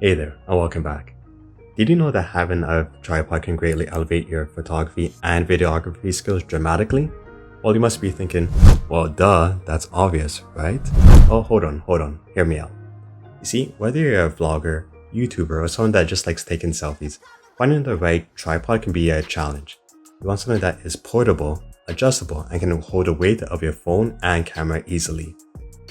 Hey there, and welcome back. Did you know that having a tripod can greatly elevate your photography and videography skills dramatically? Well, you must be thinking, well, duh, that's obvious, right? Oh, hold on, hear me out. You see, whether you're a vlogger, YouTuber, or someone that just likes taking selfies, finding the right tripod can be a challenge. You want something that is portable, adjustable, and can hold the weight of your phone and camera easily.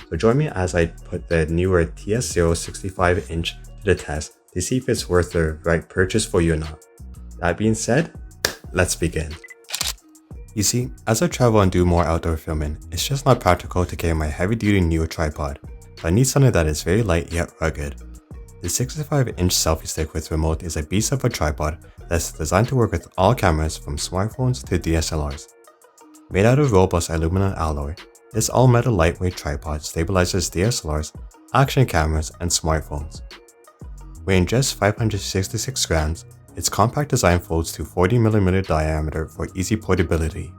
So join me as I put the newer TS0 65-inch to the test to see if it's worth the right purchase for you or not. That being said, let's begin. You see, as I travel and do more outdoor filming, it's just not practical to carry my heavy-duty newer tripod, so I need something that is very light yet rugged. The 65-inch selfie stick with remote is a beast of a tripod that's designed to work with all cameras from smartphones to DSLRs. Made out of robust aluminum alloy, this all-metal lightweight tripod stabilizes DSLRs, action cameras, and smartphones. Weighing just 566 grams, its compact design folds to 40mm diameter for easy portability.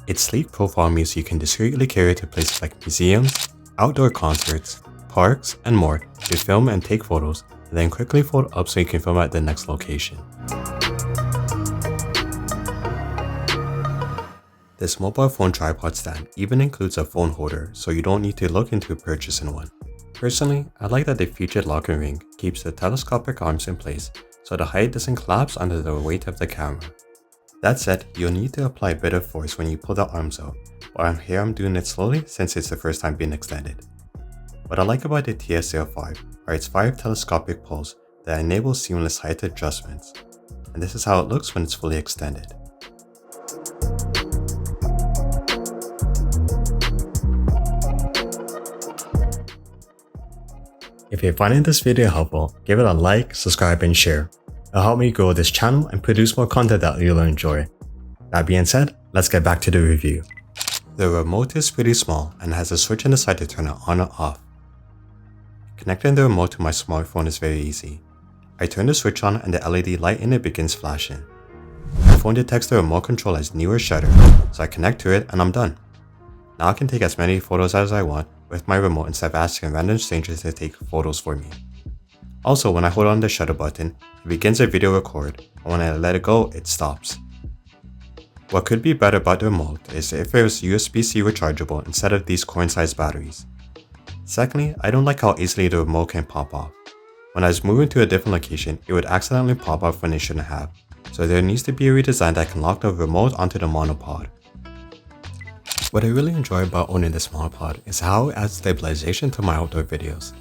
Its sleek profile means you can discreetly carry it to places like museums, outdoor concerts, parks, and more to film and take photos, and then quickly fold up so you can film at the next location. This mobile phone tripod stand even includes a phone holder, so you don't need to look into purchasing one. Personally, I like that the featured locking ring keeps the telescopic arms in place so the height doesn't collapse under the weight of the camera. That said, you'll need to apply a bit of force when you pull the arms out, but I'm doing it slowly since it's the first time being extended. What I like about the TS05 are its 5 telescopic pulls that enable seamless height adjustments, and this is how it looks when it's fully extended. If you're finding this video helpful, give it a like, subscribe, and share. It'll help me grow this channel and produce more content that you'll enjoy. That being said, let's get back to the review. The remote is pretty small and has a switch on the side to turn it on or off. Connecting the remote to my smartphone is very easy. I turn the switch on and the LED light in it begins flashing. My phone detects the remote control as newer shutter, so I connect to it and I'm done. Now I can take as many photos as I want with my remote instead of asking random strangers to take photos for me. Also, when I hold on the shutter button, it begins a video record, and when I let it go, it stops. What could be better about the remote is if it was USB-C rechargeable instead of these coin-sized batteries. Secondly, I don't like how easily the remote can pop off. When I was moving to a different location, it would accidentally pop off when it shouldn't have, so there needs to be a redesign that can lock the remote onto the monopod. What I really enjoy about owning this monopod is how it adds stabilization to my outdoor videos.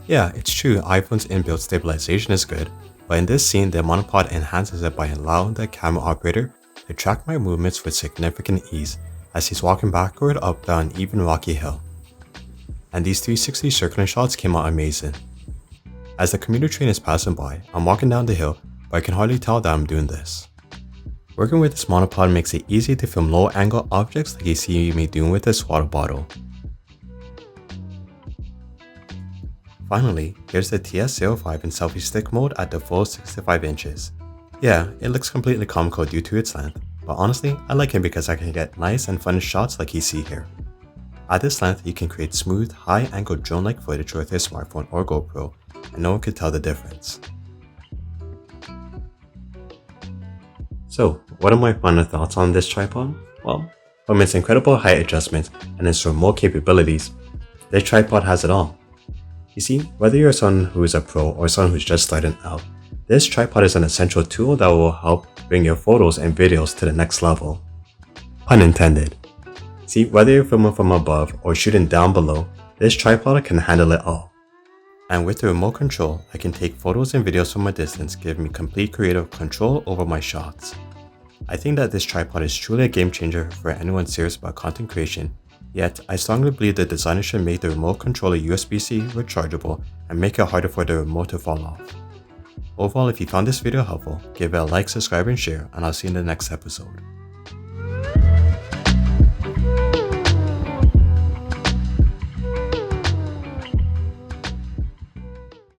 Yeah, it's true iPhone's inbuilt stabilization is good, but in this scene the monopod enhances it by allowing the camera operator to track my movements with significant ease as he's walking backward up down an even rocky hill. And these 360 circling shots came out amazing. As the commuter train is passing by, I'm walking down the hill, but I can hardly tell that I'm doing this. Working with this monopod makes it easy to film low-angle objects like you see me doing with this water bottle. Finally, here's the TS05 in selfie stick mode at the full 65 inches. Yeah, it looks completely comical due to its length, but honestly, I like it because I can get nice and fun shots like you see here. At this length, you can create smooth, high-angle drone-like footage with your smartphone or GoPro, and no one could tell the difference. So, what are my final thoughts on this tripod? Well, from its incredible height adjustments and its remote capabilities, this tripod has it all. You see, whether you're someone who is a pro or someone who's just starting out, this tripod is an essential tool that will help bring your photos and videos to the next level. Pun intended. See, whether you're filming from above or shooting down below, this tripod can handle it all. And with the remote control, I can take photos and videos from a distance, giving me complete creative control over my shots. I think that this tripod is truly a game changer for anyone serious about content creation, yet I strongly believe the designer should make the remote controller USB-C rechargeable and make it harder for the remote to fall off. Overall, if you found this video helpful, give it a like, subscribe, and share, and I'll see you in the next episode.